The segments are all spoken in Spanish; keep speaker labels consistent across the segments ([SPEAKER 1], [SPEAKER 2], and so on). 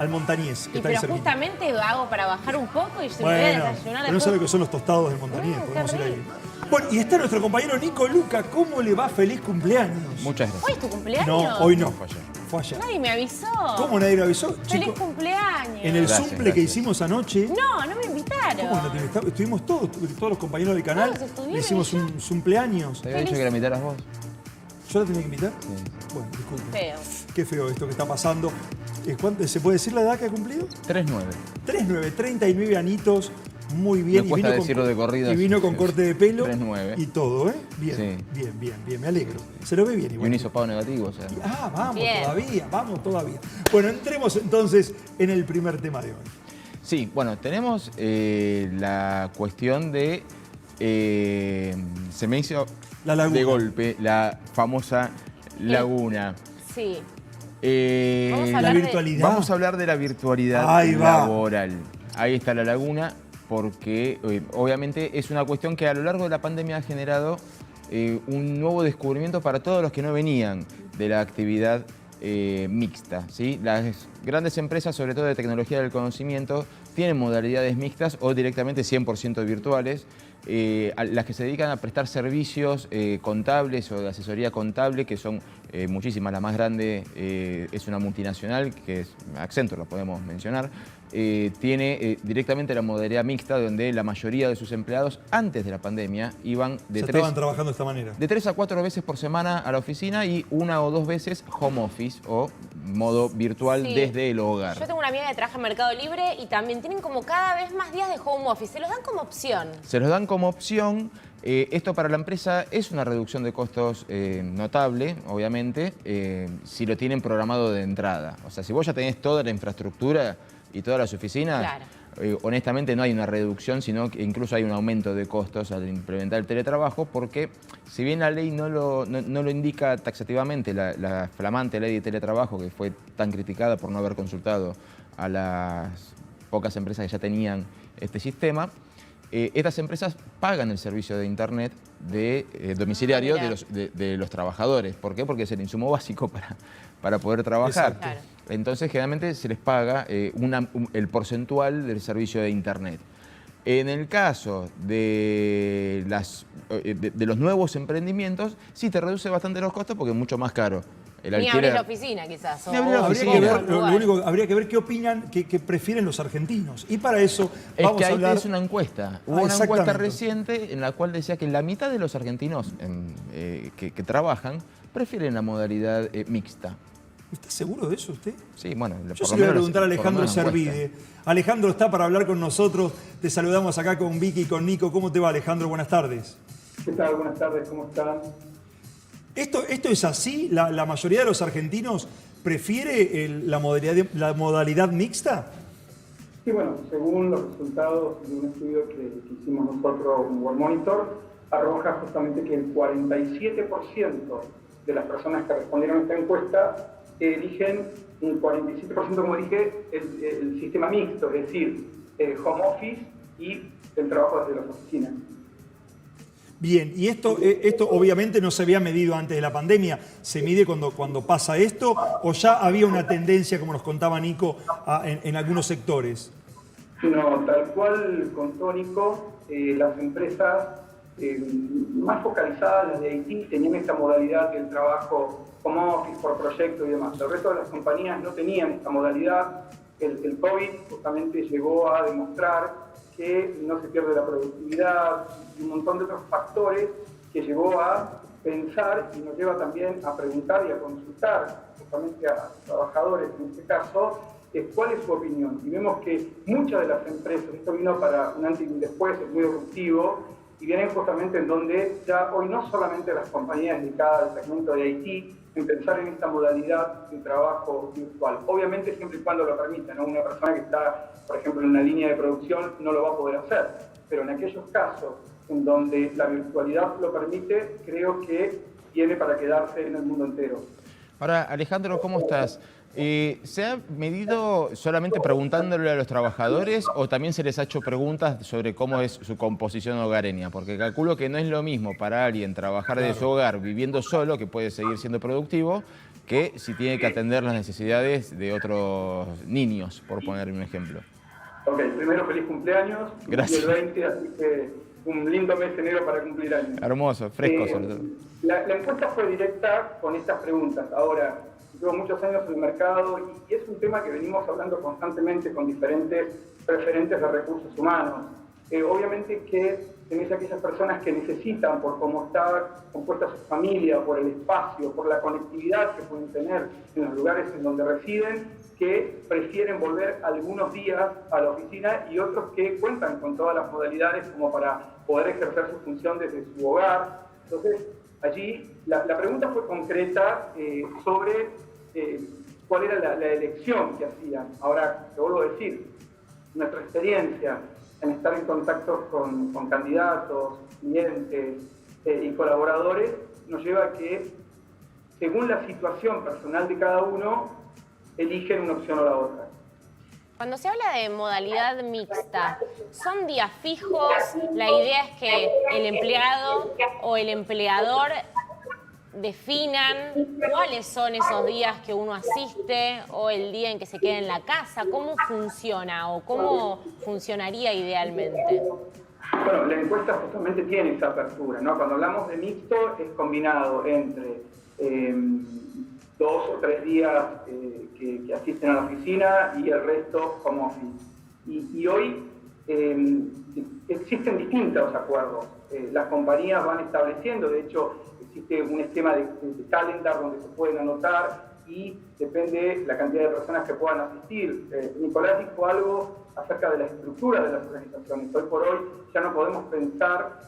[SPEAKER 1] al Montañés, que
[SPEAKER 2] Y
[SPEAKER 1] está ahí
[SPEAKER 2] pero
[SPEAKER 1] cerquita.
[SPEAKER 2] justamente hago para bajar un poco y se me voy a
[SPEAKER 1] Bueno,
[SPEAKER 2] desayunar
[SPEAKER 1] pero no
[SPEAKER 2] después.
[SPEAKER 1] sabe que son los tostados del Montañés,
[SPEAKER 2] Qué
[SPEAKER 1] podemos ir ahí.
[SPEAKER 2] rico.
[SPEAKER 1] Bueno, y está nuestro compañero Nico Luca. ¿Cómo le va? ¡Feliz cumpleaños!
[SPEAKER 3] Muchas
[SPEAKER 2] ¿Hoy
[SPEAKER 3] gracias.
[SPEAKER 2] es tu cumpleaños?
[SPEAKER 1] No, hoy no.
[SPEAKER 3] Fue ayer.
[SPEAKER 1] Fue allá.
[SPEAKER 2] Nadie me avisó.
[SPEAKER 1] ¿Cómo nadie lo avisó?
[SPEAKER 2] ¡Feliz
[SPEAKER 1] Chicos,
[SPEAKER 2] cumpleaños!
[SPEAKER 1] en el
[SPEAKER 3] Gracias,
[SPEAKER 1] Zumple que
[SPEAKER 3] gracias.
[SPEAKER 1] hicimos anoche...
[SPEAKER 2] No me invitaron.
[SPEAKER 1] ¿Cómo no te invitamos? Estuvimos todos los compañeros del canal.
[SPEAKER 2] Todos estuvieron,
[SPEAKER 1] Le hicimos
[SPEAKER 2] ¿y yo?
[SPEAKER 1] un cumpleaños.
[SPEAKER 3] ¿Te había dicho que la invitaras vos?
[SPEAKER 1] ¿Yo la tenía que invitar?
[SPEAKER 3] Sí.
[SPEAKER 1] Bueno, disculpe.
[SPEAKER 2] Feo.
[SPEAKER 1] Qué feo esto que está pasando. ¿Se puede decir la edad que ha cumplido?
[SPEAKER 3] 3-9.
[SPEAKER 1] 3'9", 39 anitos, muy bien.
[SPEAKER 3] Me cuesta decirlo de corrido,
[SPEAKER 1] Y vino
[SPEAKER 3] así
[SPEAKER 1] con
[SPEAKER 3] que-
[SPEAKER 1] corte de pelo
[SPEAKER 3] 3'9".
[SPEAKER 1] y todo, ¿eh? Bien,
[SPEAKER 3] Sí.
[SPEAKER 1] bien, me alegro. Se lo ve bien
[SPEAKER 3] Y
[SPEAKER 1] igual.
[SPEAKER 3] un hisopado negativo, o sea.
[SPEAKER 1] Vamos
[SPEAKER 2] Bien.
[SPEAKER 1] todavía. Bueno, entremos entonces en el primer tema de hoy.
[SPEAKER 3] Sí, bueno, tenemos la cuestión de... se me hizo
[SPEAKER 1] La laguna.
[SPEAKER 3] de golpe la famosa laguna.
[SPEAKER 2] Sí.
[SPEAKER 3] Eh,
[SPEAKER 2] Vamos a
[SPEAKER 1] La
[SPEAKER 2] hablar de-
[SPEAKER 1] virtualidad.
[SPEAKER 3] Vamos a hablar de la virtualidad
[SPEAKER 1] Ahí va.
[SPEAKER 3] laboral. Ahí está la laguna, porque obviamente es una cuestión que a lo largo de la pandemia ha generado un nuevo descubrimiento para todos los que no venían de la actividad mixta, ¿sí? Las grandes empresas, sobre todo de tecnología del conocimiento, tienen modalidades mixtas o directamente 100% virtuales. Las que se dedican a prestar servicios contables o de asesoría contable, que son muchísimas. La más grande es una multinacional, que es Accenture, lo podemos mencionar. Tiene directamente la modalidad mixta, donde la mayoría de sus empleados antes de la pandemia iban
[SPEAKER 1] Estaban trabajando de esta manera.
[SPEAKER 3] de 3 a 4 veces por semana a la oficina y 1 o 2 veces home office o modo virtual
[SPEAKER 2] Sí.
[SPEAKER 3] desde el hogar.
[SPEAKER 2] Yo tengo una amiga que trabaja en Mercado Libre y también tienen como cada vez más días de home office. Se los dan como opción.
[SPEAKER 3] Se los dan como opción. Esto para la empresa es una reducción de costos notable, obviamente, si lo tienen programado de entrada. O sea, si vos ya tenés toda la infraestructura y todas las oficinas,
[SPEAKER 2] Claro.
[SPEAKER 3] honestamente no hay una reducción, sino que incluso hay un aumento de costos al implementar el teletrabajo, porque si bien la ley no lo indica taxativamente, la flamante ley de teletrabajo, que fue tan criticada por no haber consultado a las pocas empresas que ya tenían este sistema, estas empresas pagan el servicio de internet domiciliario
[SPEAKER 2] Mira.
[SPEAKER 3] de los trabajadores. ¿Por qué? Porque es el insumo básico para poder trabajar.
[SPEAKER 1] Exacto.
[SPEAKER 2] Claro.
[SPEAKER 3] Entonces, generalmente se les paga el porcentual del servicio de internet. En el caso de los nuevos emprendimientos, sí te reduce bastante los costos porque es mucho más caro. El
[SPEAKER 2] Ni abrir
[SPEAKER 3] alquiler.
[SPEAKER 2] la oficina, quizás.
[SPEAKER 3] Ni abrir la
[SPEAKER 1] Habría
[SPEAKER 3] oficina.
[SPEAKER 1] que ver,
[SPEAKER 2] otro
[SPEAKER 1] lo
[SPEAKER 2] lugar.
[SPEAKER 1] único, habría que ver qué opinan, qué prefieren los argentinos. Y para eso
[SPEAKER 3] Es
[SPEAKER 1] vamos
[SPEAKER 3] que
[SPEAKER 1] a
[SPEAKER 3] ahí
[SPEAKER 1] hablar...
[SPEAKER 3] es una encuesta. Hubo una encuesta
[SPEAKER 1] exactamente.
[SPEAKER 3] reciente en la cual decía que la mitad de los argentinos que trabajan prefieren la modalidad mixta.
[SPEAKER 1] ¿Está seguro de eso usted?
[SPEAKER 3] Sí, bueno,
[SPEAKER 1] Yo se lo voy a preguntar a Alejandro
[SPEAKER 3] Servide.
[SPEAKER 1] Servide. Alejandro está para hablar con nosotros. Te saludamos acá con Vicky y con Nico. ¿Cómo te va, Alejandro? Buenas tardes.
[SPEAKER 4] ¿Qué tal? Buenas tardes, ¿cómo están?
[SPEAKER 1] ¿Esto es así? ¿La mayoría de los argentinos prefiere la modalidad mixta?
[SPEAKER 4] Sí, bueno, según los resultados de un estudio que hicimos nosotros en World Monitor, arroja justamente que el 47% de las personas que respondieron a esta encuesta eligen, un 47% como dije, el sistema mixto, es decir, home office y el trabajo desde las oficinas.
[SPEAKER 1] Bien, y esto obviamente no se había medido antes de la pandemia. ¿Se mide cuando pasa esto o ya había una tendencia, como nos contaba Nico, en algunos sectores?
[SPEAKER 4] No, tal cual contó Nico, las empresas más focalizadas, las de Haití, tenían esta modalidad del trabajo home office por proyecto y demás. El resto de las compañías no tenían esta modalidad. El COVID justamente llegó a demostrar que no se pierde la productividad y un montón de otros factores que llevó a pensar y nos lleva también a preguntar y a consultar justamente a trabajadores en este caso, cuál es su opinión. Y vemos que muchas de las empresas, esto vino para un antes y un después, es muy disruptivo, y vienen justamente en donde ya hoy no solamente las compañías dedicadas al segmento de Haití, en pensar en esta modalidad de trabajo virtual. Obviamente siempre y cuando lo permitan, ¿no? Una persona que está, por ejemplo, en una línea de producción no lo va a poder hacer, pero en aquellos casos en donde la virtualidad lo permite, creo que viene para quedarse en el mundo entero.
[SPEAKER 3] Ahora, Alejandro, ¿cómo estás? ¿Se ha medido solamente preguntándole a los trabajadores o también se les ha hecho preguntas sobre cómo es su composición hogareña? Porque calculo que no es lo mismo para alguien trabajar de su hogar viviendo solo, que puede seguir siendo productivo, que si tiene que atender las necesidades de otros niños, por poner un ejemplo.
[SPEAKER 4] Ok, primero feliz cumpleaños.
[SPEAKER 3] Gracias.
[SPEAKER 4] El 20, así que un lindo mes de enero para cumplir años.
[SPEAKER 3] Hermoso, fresco sobre todo.
[SPEAKER 4] La encuesta fue directa con estas preguntas. Ahora, llevo muchos años en el mercado y es un tema que venimos hablando constantemente con diferentes referentes de recursos humanos. Obviamente que tenés aquellas personas que necesitan, por cómo está compuesta su familia, por el espacio, por la conectividad que pueden tener en los lugares en donde residen, que prefieren volver algunos días a la oficina y otros que cuentan con todas las modalidades como para poder ejercer su función desde su hogar. Entonces, allí la pregunta fue concreta sobre cuál era la elección que hacían. Ahora, te vuelvo a decir, nuestra experiencia en estar en contacto con candidatos, clientes y colaboradores nos lleva a que, según la situación personal de cada uno, eligen una opción o la otra.
[SPEAKER 2] Cuando se habla de modalidad mixta, ¿son días fijos? La idea es que el empleado o el empleador definan cuáles son esos días que uno asiste o el día en que se queda en la casa. ¿Cómo funciona o cómo funcionaría idealmente?
[SPEAKER 4] Bueno, la encuesta justamente tiene esa apertura, ¿no? Cuando hablamos de mixto es combinado entre 2 o 3 días que asisten a la oficina y el resto home office. Y hoy existen distintos acuerdos. Las compañías van estableciendo, de hecho, existe un esquema de calendar donde se pueden anotar y depende la cantidad de personas que puedan asistir. Nicolás dijo algo acerca de la estructura de las organizaciones. Hoy por hoy ya no podemos pensar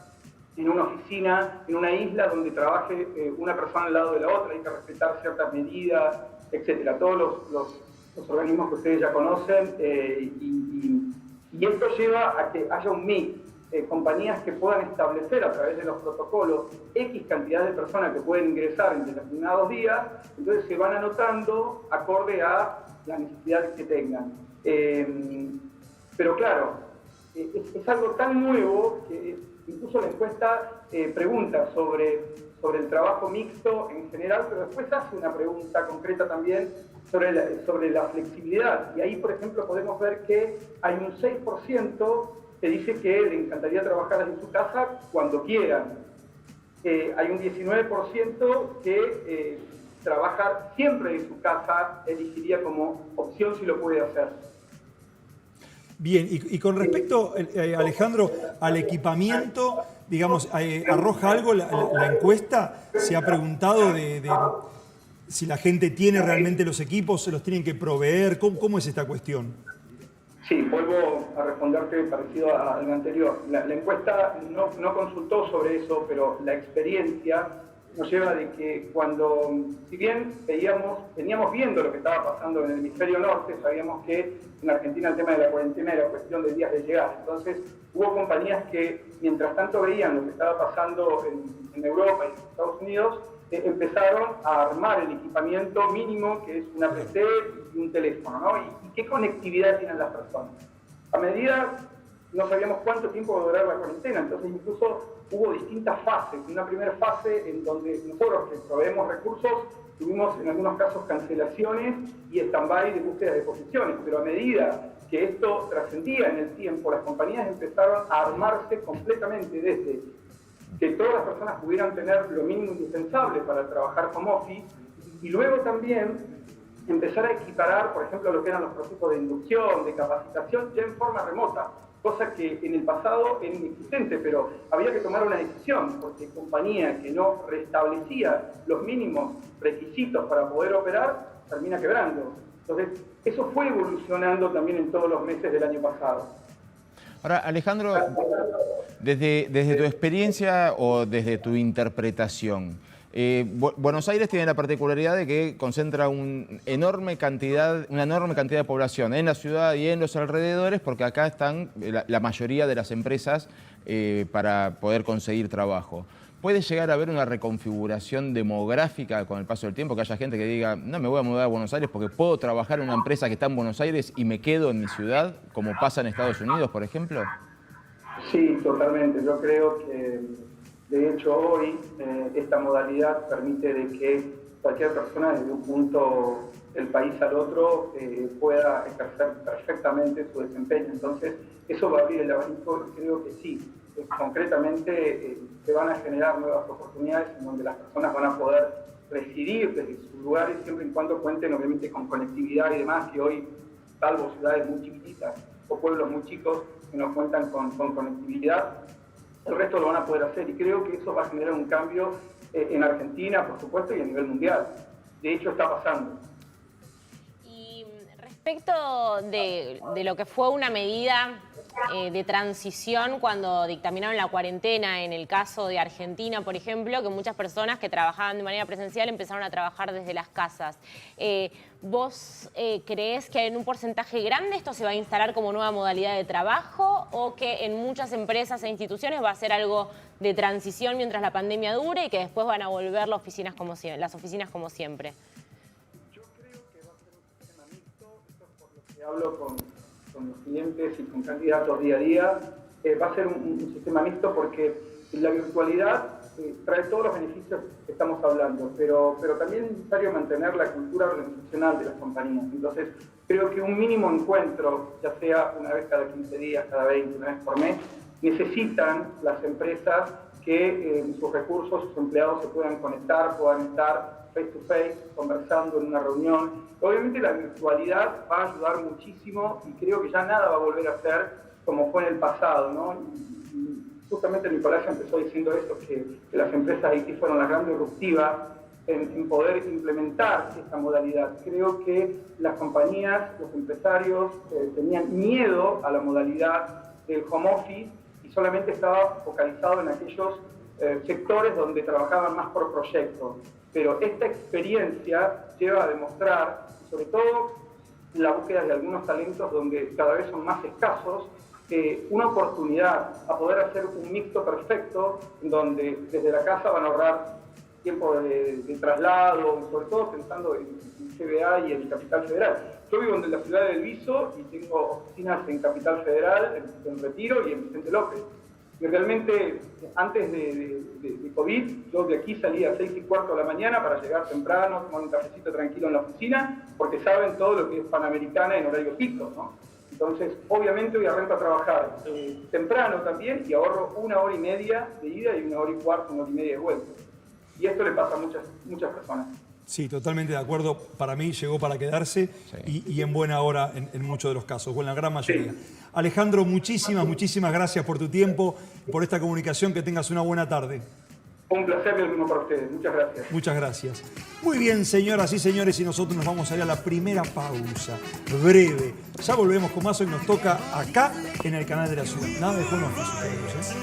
[SPEAKER 4] en una oficina, en una isla donde trabaje una persona al lado de la otra, hay que respetar ciertas medidas, etcétera. Todos los organismos que ustedes ya conocen y esto lleva a que haya un mix. Compañías que puedan establecer a través de los protocolos X cantidad de personas que pueden ingresar en determinados días, entonces se van anotando acorde a las necesidades que tengan. Pero claro, es algo tan nuevo que incluso la encuesta pregunta sobre el trabajo mixto en general, pero después hace una pregunta concreta también sobre la flexibilidad. Y ahí, por ejemplo, podemos ver que hay un 6% que dice que le encantaría trabajar desde su casa cuando quieran. Hay un 19% que trabajar siempre en su casa elegiría como opción si lo puede hacer.
[SPEAKER 1] Bien, y con respecto, Alejandro, al equipamiento, digamos, ¿arroja algo la encuesta? ¿Se ha preguntado de si la gente tiene realmente los equipos, se los tienen que proveer? ¿Cómo es esta cuestión?
[SPEAKER 4] Sí, vuelvo a responderte parecido al anterior. La encuesta no consultó sobre eso, pero la experiencia nos lleva de que cuando, si bien veníamos viendo lo que estaba pasando en el hemisferio norte, sabíamos que en Argentina el tema de la cuarentena era cuestión de días de llegar. Entonces hubo compañías que mientras tanto veían lo que estaba pasando en Europa y en Estados Unidos, empezaron a armar el equipamiento mínimo, que es una PC y un teléfono, ¿no? ¿Y qué conectividad tienen las personas? A medida, no sabíamos cuánto tiempo va a durar la cuarentena, entonces incluso hubo distintas fases. Una primera fase en donde nosotros que proveemos recursos tuvimos en algunos casos cancelaciones y stand-by de búsqueda de posiciones, pero a medida que esto trascendía en el tiempo, las compañías empezaron a armarse completamente desde que todas las personas pudieran tener lo mínimo indispensable para trabajar home office y luego también empezar a equiparar, por ejemplo, lo que eran los procesos de inducción, de capacitación, ya en forma remota, cosa que en el pasado era inexistente, pero había que tomar una decisión, porque compañía que no restablecía los mínimos requisitos para poder operar, termina quebrando. Entonces, eso fue evolucionando también en todos los meses del año pasado.
[SPEAKER 3] Ahora, Alejandro, desde tu experiencia o desde tu interpretación, Buenos Aires tiene la particularidad de que concentra una enorme cantidad de población en la ciudad y en los alrededores, porque acá están la mayoría de las empresas para poder conseguir trabajo. ¿Puede llegar a haber una reconfiguración demográfica con el paso del tiempo? Que haya gente que diga, no me voy a mudar a Buenos Aires porque puedo trabajar en una empresa que está en Buenos Aires y me quedo en mi ciudad, como pasa en Estados Unidos, por ejemplo.
[SPEAKER 4] Sí, totalmente. Yo creo que, de hecho, hoy esta modalidad permite de que cualquier persona desde un punto del país al otro pueda ejercer perfectamente su desempeño. Entonces, eso va a abrir el abanico, creo que sí. Concretamente, se van a generar nuevas oportunidades en donde las personas van a poder residir desde sus lugares, siempre y cuando cuenten, obviamente, con conectividad y demás, que hoy, salvo ciudades muy chiquititas o pueblos muy chicos que no cuentan con conectividad, el resto lo van a poder hacer. Y creo que eso va a generar un cambio en Argentina, por supuesto, y a nivel mundial. De hecho, está pasando.
[SPEAKER 2] Y respecto de lo que fue una medida de transición cuando dictaminaron la cuarentena, en el caso de Argentina, por ejemplo, que muchas personas que trabajaban de manera presencial empezaron a trabajar desde las casas. ¿Vos creés que en un porcentaje grande esto se va a instalar como nueva modalidad de trabajo o que en muchas empresas e instituciones va a ser algo de transición mientras la pandemia dure y que después van a volver las oficinas como siempre?
[SPEAKER 4] Yo creo que va a ser un sistema mixto, esto es por lo que hablo con los clientes y con candidatos día a día. Va a ser un sistema mixto porque la virtualidad trae todos los beneficios que estamos hablando, pero también es necesario mantener la cultura organizacional de las compañías. Entonces, creo que un mínimo encuentro, ya sea una vez cada 15 días, cada 20, una vez por mes, necesitan las empresas que sus recursos, sus empleados se puedan conectar, puedan estar face to face, conversando en una reunión. Obviamente la virtualidad va a ayudar muchísimo y creo que ya nada va a volver a ser como fue en el pasado, ¿no? Y justamente Nicolás empezó diciendo esto, que las empresas IT fueron las grandes disruptivas en poder implementar esta modalidad. Creo que las compañías, los empresarios tenían miedo a la modalidad del home office y solamente estaba focalizado en aquellos sectores donde trabajaban más por proyectos. Pero esta experiencia lleva a demostrar, sobre todo la búsqueda de algunos talentos donde cada vez son más escasos, una oportunidad a poder hacer un mixto perfecto donde desde la casa van a ahorrar tiempo de traslado, sobre todo pensando en CBA y en Capital Federal. Yo vivo en la ciudad de Elviso y tengo oficinas en Capital Federal, en Retiro y en Vicente López. Y realmente, antes de COVID, yo de aquí salía a 6:15 de la mañana para llegar temprano, tomar un cafecito tranquilo en la oficina, porque saben todo lo que es Panamericana en horario pico, ¿no? Entonces, obviamente hoy arranco a trabajar temprano también y ahorro 1 hora y media de ida y 1 hora y cuarto, 1 hora y media de vuelta. Y esto le pasa a muchas personas.
[SPEAKER 1] Sí, totalmente de acuerdo. Para mí llegó para quedarse y en buena hora en muchos de los casos, o en la gran mayoría. Sí. Alejandro, muchísimas gracias por tu tiempo, por esta comunicación. Que tengas una buena tarde.
[SPEAKER 4] Un placer, lo mismo para ustedes. Muchas gracias.
[SPEAKER 1] Muchas gracias. Muy bien, señoras y señores, y nosotros nos vamos a ir a la primera pausa, breve. Ya volvemos con más. Hoy nos toca acá en el canal de la ciudad. Nada de home office,